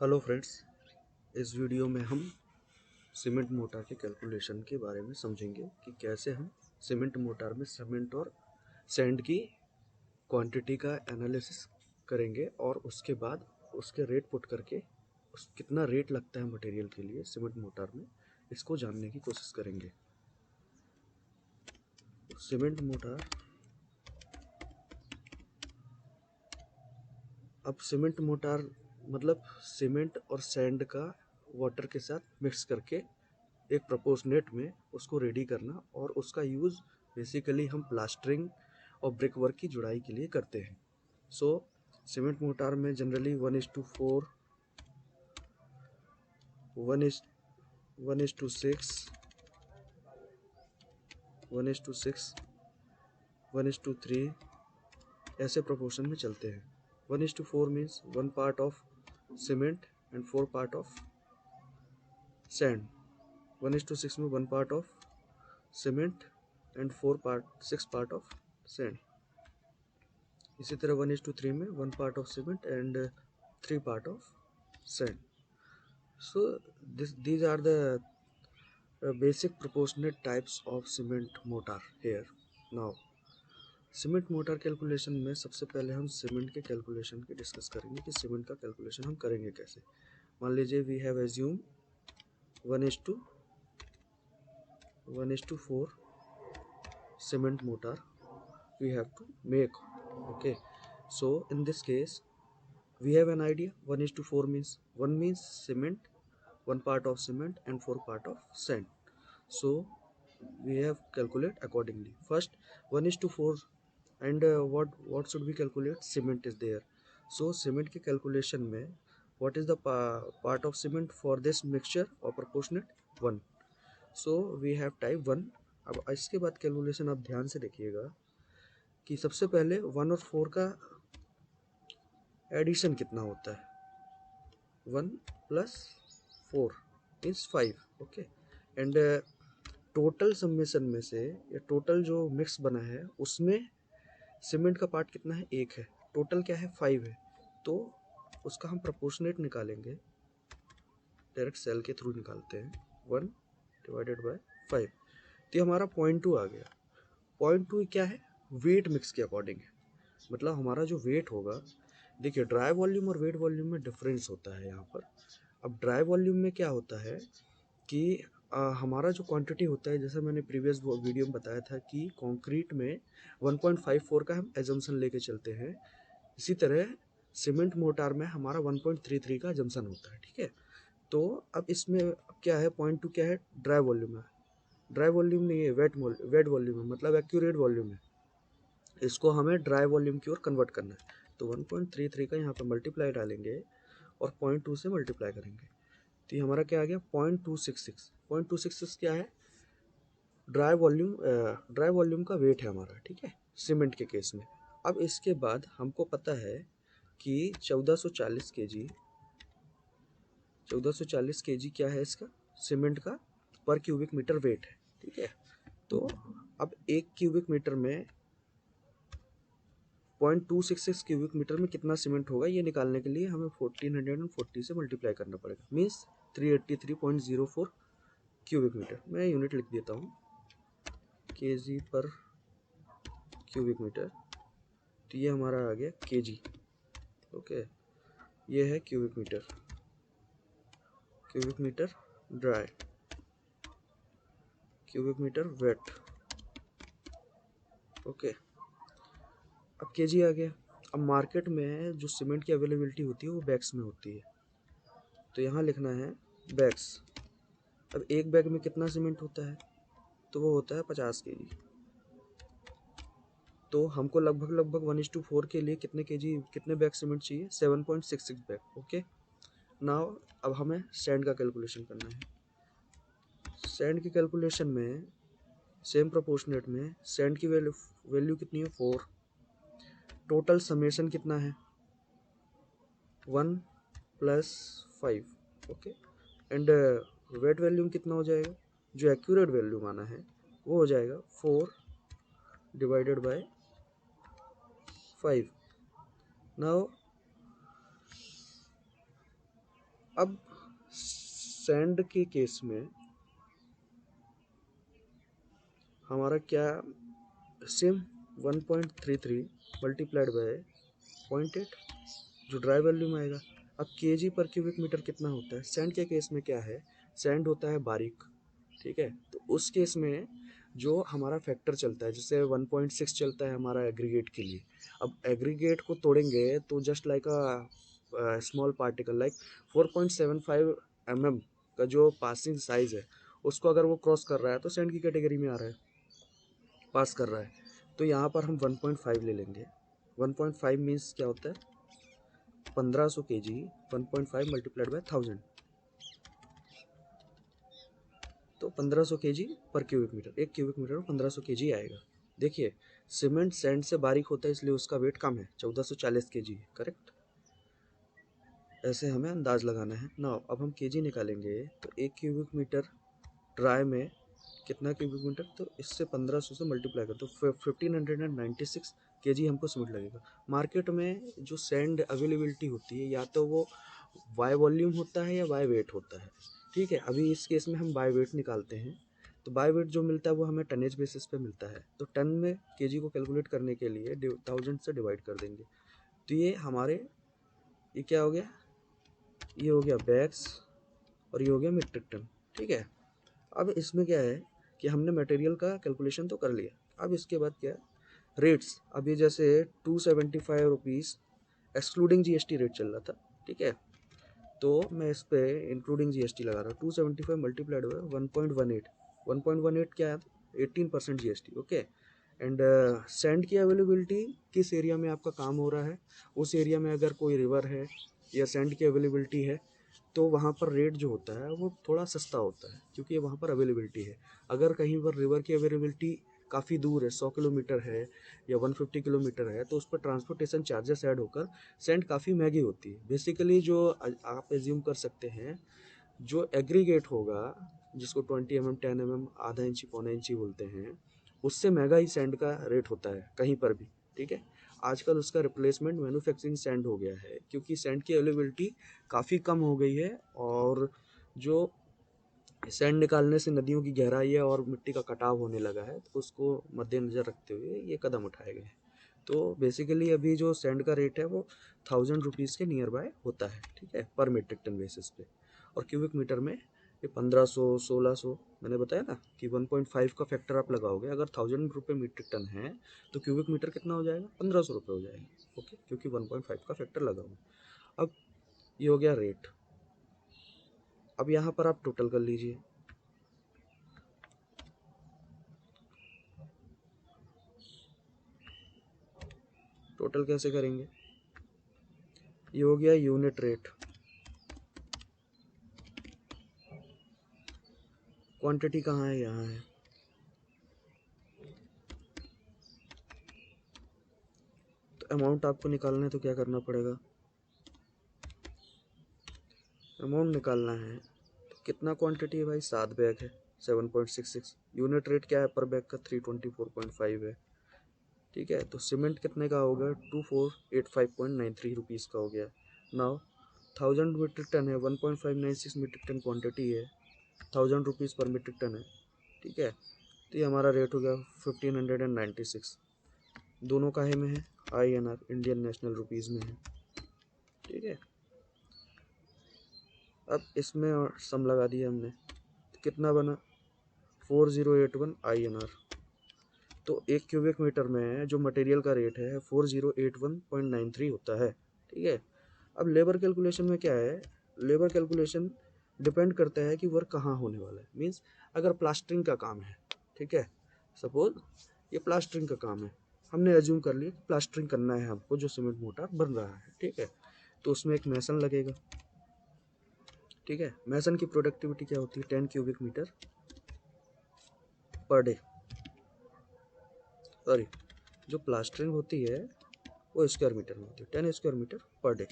Hello friends, इस video में हम सीमेंट मोटार के कैलकुलेशन के बारे में समझेंगे कि कैसे हम सीमेंट मोटार में सीमेंट और सैंड की क्वांटिटी का एनालिसिस करेंगे और उसके बाद उसके रेट पुट करके उस कितना रेट लगता है मटेरियल के लिए सीमेंट मोटार में, इसको जानने की कोशिश करेंगे। सीमेंट मोटार, अब सीमेंट मोटार मतलब सीमेंट और सैंड का वाटर के साथ मिक्स करके एक प्रोपोर्शनेट में उसको रेडी करना, और उसका यूज़ बेसिकली हम प्लास्टरिंग और ब्रिक वर्क की जुड़ाई के लिए करते हैं। सो सीमेंट मोटार में जनरली 1:4, 1:6, 1:6, 1:3 ऐसे प्रोपोर्शन में चलते हैं। 1:4 means 1 part of cement and 4 part of sand. 1:6 में 1 part of cement and 6 part of sand. इसी तरह 1:3 में 1 part of cement and 3 part of sand. So these are the basic proportionate types of cement mortar here. Now cement motor calculation में सबसे पहले हम cement के calculation की discuss करेंगे कि सीमेंट का कैलकुलेशन हम करेंगे कैसे। मान लीजिए we have assume 1:4 cement mortar we have to make. Okay, so in this case we have an idea 1:4 means 1 means cement, 1 part of cement and 4 part of sand. So we have calculate accordingly. First 1:4 and what should we calculate? Cement is there. So cement के calculation में what is the part of cement for this mixture or proportionate? 1. So we have type 1. अब इसके बाद calculation आप ध्यान से देखिएगा कि सबसे पहले 1 और 4 का एडिशन कितना होता है। 1 + 4 means 5। Okay, and total summation में से या टोटल जो मिक्स बना है उसमें सीमेंट का पार्ट कितना है? 1 है। टोटल क्या है? 5 है। तो उसका हम प्रोपोर्शनेट निकालेंगे, डायरेक्ट सेल के थ्रू निकालते हैं। 1/5। तो हमारा 0.2 आ गया। 0.2 क्या है? वेट मिक्स के अकॉर्डिंग है। मतलब हमारा जो वेट होगा, देखिए ड्राई वॉल्यूम और वेट वॉल्यूम में डिफरेंस होता है यहाँ पर। अब ड्राई वॉल्यूम में क्या होता है कि हमारा जो क्वांटिटी होता है, जैसे मैंने प्रीवियस वीडियो में बताया था कि कंक्रीट में 1.54 का हम एजम्पशन लेके चलते हैं, इसी तरह सीमेंट मोटार में हमारा 1.33 का एजम्पशन होता है। ठीक है, तो अब इसमें क्या है? 0.2 क्या है? ड्राई वॉल्यूम है। ड्राई वॉल्यूम नहीं है, वेट वॉल्यूम है, मतलब एक्यूरेट वॉल्यूम है। इसको हमें ड्राई वॉल्यूम की ओर कन्वर्ट करना है। तो 1.33 का यहाँ पर मल्टीप्लाई डालेंगे और 0.2 से मल्टीप्लाई करेंगे, तो ये हमारा क्या आ गया? 0.266। 0.266 क्या है? ड्राई वॉल्यूम का वेट है हमारा। ठीक है, सीमेंट के केस में। अब इसके बाद हमको पता है कि 1440 केजी, 1440 केजी क्या है इसका? सीमेंट का पर क्यूबिक मीटर वेट है। ठीक है, तो अब 1 क्यूबिक मीटर में 0.266 क्यूबिक मीटर में कितना सीमेंट होगा, ये निकालने के लिए हमें 1440 से मल्टीप्लाई करना पड़ेगा, मीन्स 383.04 क्यूबिक मीटर। मैं यूनिट लिख देता हूँ, केजी पर क्यूबिक मीटर। तो ये हमारा आ गया केजी। ओके, ये है cubic metre dry, cubic metre wet. Okay, अब केजी आ गया। अब मार्केट में जो सीमेंट की अवेलेबिलिटी होती है वो बैग्स में होती है, तो यहाँ लिखना है बैग्स। अब एक बैग में कितना सीमेंट होता है? तो वो होता है 50 केजी। तो हमको लगभग 1:4 के लिए कितने बैग सीमेंट चाहिए? 7.66 बैग। ओके, नाउ अब हमें सैंड का कैलकुलेशन करना है। सैंड की कैलकुलेशन में सेम प्रोपोर्शनेट में सैंड की वैल्यू कितनी है? 4। टोटल समेशन कितना है? 1 + 5। ओके, एंड वेट वैल्यूम कितना हो जाएगा? जो एक्यूरेट वैल्यूम आना है वो हो जाएगा 4/5। नाउ अब सैंड के केस में हमारा क्या, सेम 1.33 मल्टीप्लाइड बाय 0.8 जो ड्राई वॉल्यूम आएगा। अब केजी पर क्यूबिक मीटर कितना होता है? सैंड के केस में क्या है, सैंड होता है बारीक, ठीक है, तो उस केस में जो हमारा फैक्टर चलता है, जैसे 1.6 चलता है हमारा एग्रीगेट के लिए। अब एग्रीगेट को तोड़ेंगे तो just like a small particle like 4.75 mm का जो पासिंग साइज है, उसको अगर वो क्रॉस कर रहा है तो सैंड की कैटेगरी में आ रहा है, पास कर रहा है। तो यहाँ पर हम 1.5 ले लेंगे। 1.5 मीन्स क्या होता है, 1500 kg, 1.5 मल्टीप्लाइड बाय 1000, तो 1500 kg पर क्यूबिक मीटर, एक क्यूबिक मीटर में 1500 kg आएगा। देखिए सीमेंट सैंड से बारीक होता है इसलिए उसका वेट कम है, 1440 kg है, करेक्ट। ऐसे हमें अंदाज लगाना है ना। अब हम केजी निकालेंगे तो एक क्यूबिक मीटर ड्राई में कितना क्यूबिक मीटर, तो इससे 1500 से मल्टीप्लाई कर तो 1596 kg हमको सीमेंट लगेगा। मार्केट में जो सैंड अवेलेबिलिटी होती है या तो वो बाय वॉल्यूम होता है या बाय वेट होता है, ठीक है। अभी इस केस में हम बाय वेट निकालते हैं, तो बाय वेट जो मिलता है वो हमें टनेज बेसिस पे मिलता है, तो टन में केजी को कैलकुलेट करने के लिए 1000 से डिवाइड कर देंगे। तो ये हमारे, ये क्या हो गया, ये हो गया बैग्स और ये हो गया मीट्रिक टन, ठीक है। अब इसमें क्या है कि हमने मटेरियल का कैलकुलेशन तो कर लिया। अब इसके बाद क्या है, रेट्स। अभी जैसे 275 रुपीज़ एक्सक्लूडिंग जीएसटी रेट चल रहा था, ठीक है, तो मैं इस पे इंक्लूडिंग जीएसटी लगा रहा हूँ। 275 मल्टीप्लाइड हुआ 1.18, 1.18 क्या है, 18% जीएसटी, ओके। एंड सैंड की अवेलेबिलिटी किस एरिया में आपका काम हो रहा है, उस एरिया में अगर कोई रिवर है या सैंड की अवेलेबिलिटी है तो वहाँ पर रेट जो होता है वो थोड़ा सस्ता होता है, क्योंकि वहाँ पर अवेलेबिलिटी है। अगर कहीं पर रिवर की अवेलेबिलिटी काफ़ी दूर है, 100 किलोमीटर है या 150 किलोमीटर है, तो उस पर ट्रांसपोर्टेशन चार्जेस ऐड होकर सैंड काफ़ी महंगी होती है। बेसिकली जो आप एज्यूम कर सकते हैं, जो एग्रीगेट होगा जिसको 20 mm 10 mm आधा इंची पौना इंची बोलते हैं, उससे महंगा ही सैंड का रेट होता है कहीं पर भी, ठीक है। आजकल उसका रिप्लेसमेंट मैन्युफैक्चरिंग सैंड हो गया है, क्योंकि सैंड की अवेलेबिलिटी काफ़ी कम हो गई है और जो सैंड निकालने से नदियों की गहराई है और मिट्टी का कटाव होने लगा है, तो उसको मद्देनज़र रखते हुए ये कदम उठाए गए हैं। तो बेसिकली अभी जो सैंड का रेट है वो 1000 रुपीज़ के नियर बाय होता है, ठीक है, पर मीट्रिक टन बेसिस पे। और क्यूबिक मीटर में ये 1500 1600, मैंने बताया ना कि 1.5 का फैक्टर आप लगाओगे, अगर 1000 रुपये मीट्रिक टन है तो क्यूबिक मीटर कितना हो जाएगा, 1500 रुपये हो जाएगा, ओके, क्योंकि 1.5 का फैक्टर लगाऊंगा। अब ये हो गया रेट। अब यहाँ पर आप टोटल कर लीजिए। टोटल कैसे करेंगे, ये हो गया यूनिट रेट, क्वांटिटी कहाँ है, यहाँ है। तो अमाउंट आपको निकालना है तो क्या करना पड़ेगा, अमाउंट निकालना है तो कितना क्वांटिटी है भाई, 7 बैग है, 7.66। यूनिट रेट क्या है पर बैग का, 324.5 है, ठीक है। तो सीमेंट कितने का होगा, 2485.93 रुपीज़ का हो गया। नाउ 1000 मीट्रिक टन है, 1.596 मीट्रिक टन क्वांटिटी है, 1000 रुपीज़ पर मीट्रिक टन है, ठीक है। तो ये हमारा रेट हो गया 1596। दोनों काहे में है, INR इंडियन नेशनल रुपीज़ में है, ठीक है। अब इसमें और सम लगा दिया हमने, तो कितना बना, 4081 INR। तो एक क्यूबिक मीटर में जो मटेरियल का रेट है 4081.93 होता है, ठीक है। अब लेबर कैलकुलेशन में क्या है, लेबर कैलकुलेशन डिपेंड करता है कि वर्क कहाँ होने वाला है। मीन्स अगर प्लास्टरिंग का काम है, ठीक है, सपोज ये प्लास्टरिंग का काम है, हमने एज्यूम कर लिया प्लास्टरिंग करना है हमको, जो सीमेंट मोटार बन रहा है, ठीक है, तो उसमें एक मैसन लगेगा, ठीक है। मैसन की प्रोडक्टिविटी क्या होती है, 10 cubic metre per day, sorry, जो प्लास्टरिंग होती है वो स्क्वायर मीटर में होती है, 10 स्क्वायर मीटर पर डे,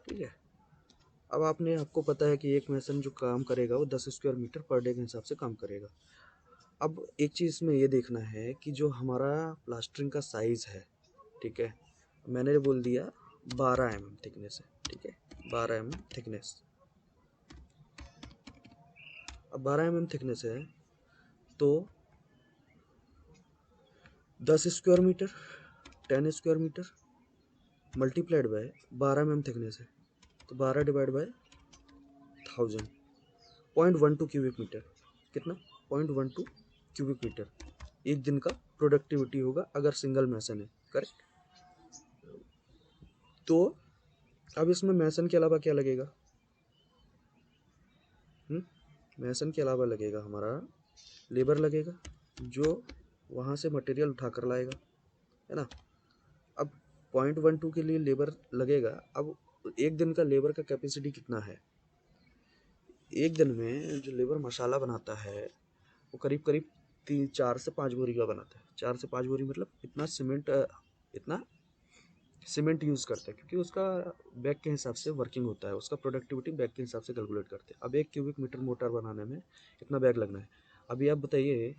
ठीक है। अब आपको पता है कि एक मैसन जो काम करेगा वो 10 स्क्वायर मीटर पर डे के हिसाब से काम करेगा। अब एक चीज़ में ये देखना है कि जो हमारा प्लास्टरिंग का साइज़ है, ठीक है, मैंने बोल दिया 12 mm थिकनेस है, ठीक है, 12 mm थिकनेस। अब 12 mm थिकनेस है तो 10 square metre 10 square metre multiplied by 12 mm thickness है तो 12 डिवाइड बाय 1000 0.12 क्यूबिक मीटर। कितना? 0.12 क्यूबिक मीटर एक दिन का प्रोडक्टिविटी होगा अगर सिंगल मैसन है। करेक्ट। तो अब इसमें मैसन के अलावा क्या लगेगा? मैसन के अलावा लगेगा हमारा लेबर लगेगा जो वहाँ से मटेरियल उठा कर लाएगा, है ना। अब 0.12 के लिए लेबर लगेगा। अब एक दिन का लेबर का कैपेसिटी कितना है? एक दिन में जो लेबर मसाला बनाता है वो करीब करीब 4 से 5 बोरी का बनाता है। 4 से 5 बोरी मतलब इतना सीमेंट यूज़ करता है क्योंकि उसका बैग के हिसाब से वर्किंग होता है, उसका प्रोडक्टिविटी बैग के हिसाब से कैलकुलेट करते हैं। अब 1 क्यूबिक मीटर मोटर बनाने में कितना बैग लगना है? अभी आप बताइए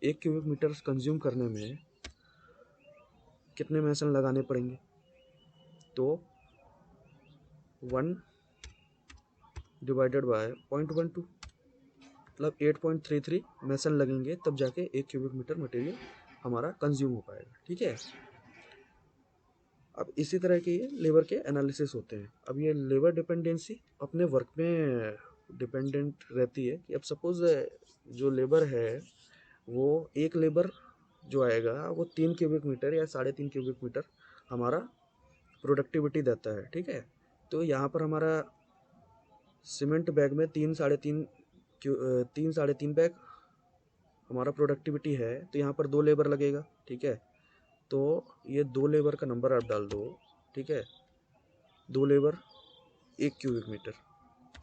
1 क्यूबिक मीटर कंज्यूम करने में कितने मैसन लगाने पड़ेंगे? तो 1 डिवाइडेड बाय 0.12 मतलब 8.33 मैसन लगेंगे तब जाके 1 क्यूबिक मीटर मटेरियल हमारा कंज्यूम हो पाएगा। ठीक है। अब इसी तरह के ये लेबर के एनालिसिस होते हैं। अब ये लेबर डिपेंडेंसी अपने वर्क में डिपेंडेंट रहती है कि अब सपोज जो लेबर है वो एक लेबर जो आएगा वो 3 क्यूबिक मीटर या 3.5 क्यूबिक मीटर हमारा प्रोडक्टिविटी देता है। ठीक है। तो यहाँ पर हमारा सीमेंट बैग में 3 साढ़े तीन बैग हमारा प्रोडक्टिविटी है तो यहाँ पर 2 लेबर लगेगा। ठीक है। तो ये 2 लेबर का नंबर आप डाल दो। ठीक है। 2 labour 1 cubic metre.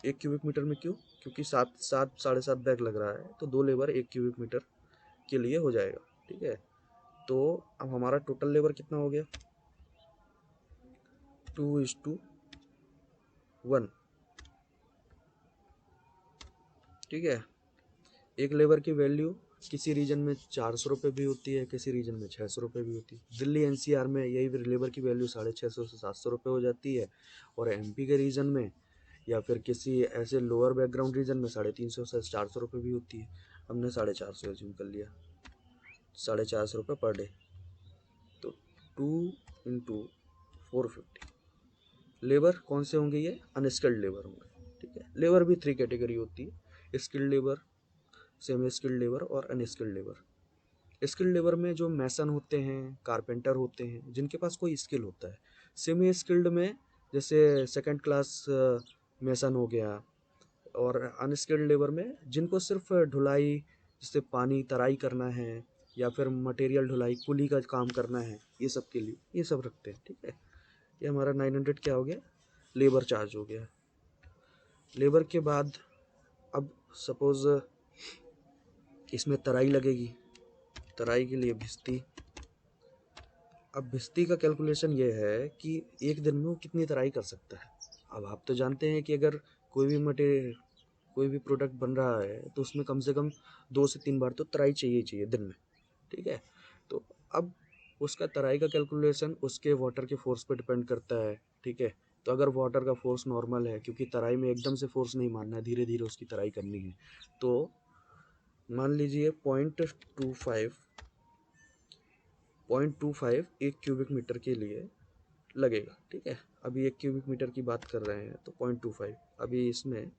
1 cubic metre में क्यों? क्योंकि 7.5 बैग लग रहा है तो 2 लेबर 1 क्यूबिक मीटर के लिए हो जाएगा। ठीक है। तो अब हमारा टोटल लेबर कितना हो गया? 2:1। ठीक है। एक लेबर की वैल्यू किसी रीजन में 400 रुपये भी होती है, किसी रीजन में 600 रुपये भी होती है। दिल्ली एनसीआर में यही लेबर की वैल्यू 650 से 700 रुपये हो जाती है और एमपी के रीजन में या फिर किसी ऐसे लोअर बैकग्राउंड रीजन में 350 से 400 रुपये भी होती है। हमने 450 एज्यूम कर लिया, 450 रुपये पर डे। तो 2 × 450 लेबर कौन से होंगे? ये अनस्किल्ड लेबर होंगे। ठीक है। लेबर भी 3 कैटेगरी होती है, skilled labour, semi skilled labour और अनस्किल्ड लेबर। स्किल्ड लेबर में जो मैसन होते हैं, कारपेंटर होते हैं, जिनके पास कोई स्किल होता है। सेमी स्किल्ड में जैसे सेकंड क्लास मैसन हो गया, और अनस्किल्ड लेबर में जिनको सिर्फ ढुलाई, जैसे पानी तराई करना है या फिर मटेरियल ढुलाई, कुली का काम करना है, ये सब के लिए ये सब रखते हैं। ठीक है। ये हमारा 900 क्या हो गया? लेबर चार्ज हो गया। लेबर के बाद अब सपोज इसमें तराई लगेगी, तराई के लिए भिस्ती। अब भिस्ती का कैलकुलेशन ये है कि एक दिन में वो कितनी तराई कर सकता है। अब आप तो जानते हैं कि अगर कोई भी प्रोडक्ट बन रहा है तो उसमें कम से कम 2 से 3 बार तो तराई चाहिए दिन में। ठीक है। तो अब उसका तराई का कैलकुलेशन उसके वाटर के फोर्स पे डिपेंड करता है। ठीक है। तो अगर वाटर का फोर्स नॉर्मल है, क्योंकि तराई में एकदम से फोर्स नहीं मारना है, धीरे धीरे उसकी तराई करनी है, तो मान लीजिए 0.25 1 क्यूबिक मीटर के लिए लगेगा। ठीक है। अभी 1 क्यूबिक मीटर की बात कर रहे हैं तो 0.25, अभी इसमें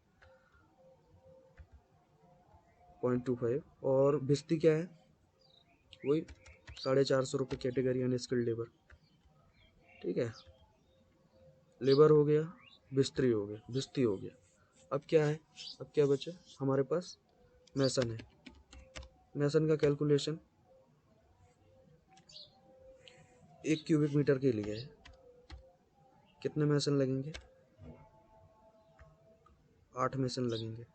0.25। और भिस्ती क्या है? वही 450 रुपये कैटेगरी अनस्किल्ड लेबर। ठीक है। लेबर हो गया, भिस्त्री हो गया, भिस्ती हो गया। अब क्या है? अब क्या बचा हमारे पास? मैसन है। मैसन का कैलकुलेशन 1 क्यूबिक मीटर के लिए कितने मैसन लगेंगे? 8 मैसन लगेंगे।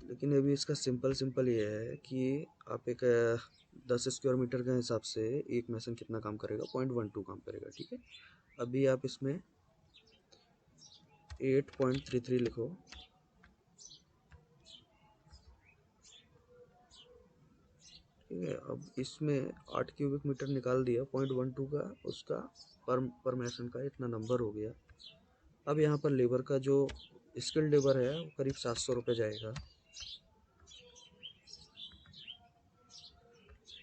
लेकिन अभी इसका सिंपल ये है कि आप एक 10 स्क्वायर मीटर के हिसाब से एक मैसन कितना काम करेगा? 0.12 काम करेगा। ठीक है। अभी आप इसमें 8.33 लिखो। ठीक है। अब इसमें 8 क्यूबिक मीटर निकाल दिया, 0.12 का उसका पर मैसन का इतना नंबर हो गया। अब यहाँ पर लेबर का जो स्किल्ड लेबर है वो करीब 700 रुपये जाएगा।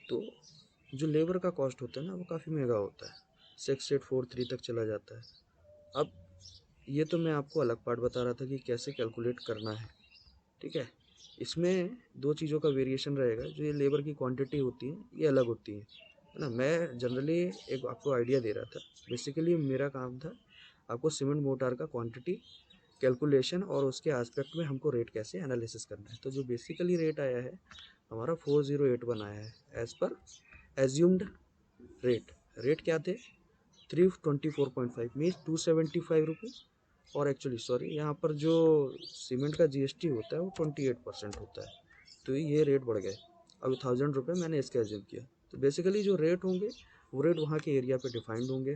तो जो लेबर का कॉस्ट होता है ना वो काफ़ी महंगा होता है, 6843 तक चला जाता है। अब ये तो मैं आपको अलग पार्ट बता रहा था कि कैसे कैलकुलेट करना है, ठीक है। इसमें दो चीज़ों का वेरिएशन रहेगा। जो ये लेबर की क्वांटिटी होती है ये अलग होती है ना। मैं जनरली एक आपको आइडिया दे रहा था। बेसिकली मेरा काम था आपको सीमेंट मोटार का क्वांटिटी कैलकुलेशन और उसके एस्पेक्ट में हमको रेट कैसे एनालिसिस करना है। तो जो बेसिकली रेट आया है हमारा 4081 आया है as per assumed rate. Rate क्या थे 324.5 मीन्स 275 रुपीज़। और एक्चुअली सॉरी यहाँ पर जो सीमेंट का जीएसटी होता है वो 28% होता है, तो ये रेट बढ़ गए। अब 1000 रुपये मैंने इसका एज्यूम किया। तो बेसिकली जो रेट होंगे वो रेट वहाँ के एरिया पे डिफाइंड होंगे।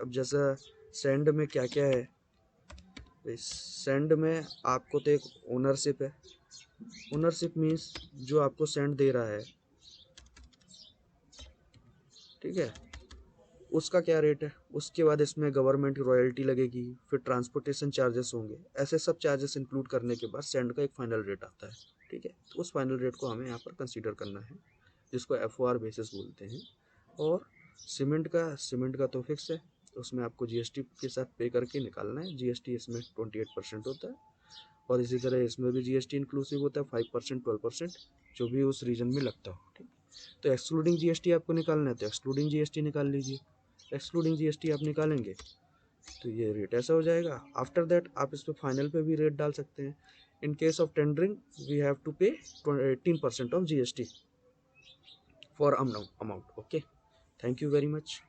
अब जैसा सैंड में क्या क्या है, सैंड में आपको तो एक ओनरशिप है। ओनरशिप मीन्स जो आपको सैंड दे रहा है, ठीक है, उसका क्या रेट है। उसके बाद इसमें गवर्नमेंट की रॉयल्टी लगेगी, फिर ट्रांसपोर्टेशन चार्जेस होंगे। ऐसे सब चार्जेस इंक्लूड करने के बाद सैंड का एक फाइनल रेट आता है, ठीक है। तो उस फाइनल रेट को हमें यहाँ पर कंसीडर करना है, जिसको FOR बेसिस बोलते हैं। और सीमेंट का तो फिक्स है, उसमें आपको GST के साथ पे करके निकालना है। GST इसमें 28% होता है। और इसी तरह इसमें भी GST इंक्लूसिव होता है, 5% 12% जो भी उस रीजन में लगता हो, ठीक। तो एक्सक्लूडिंग GST आपको निकालना है तो एक्सक्लूडिंग GST निकाल लीजिए। एक्सक्लूडिंग GST आप निकालेंगे तो ये रेट ऐसा हो जाएगा। आफ्टर दैट आप इस पर फाइनल पे भी रेट डाल सकते हैं। In case of tendering we have to pay 18% of GST for amount. Okay, thank you very much.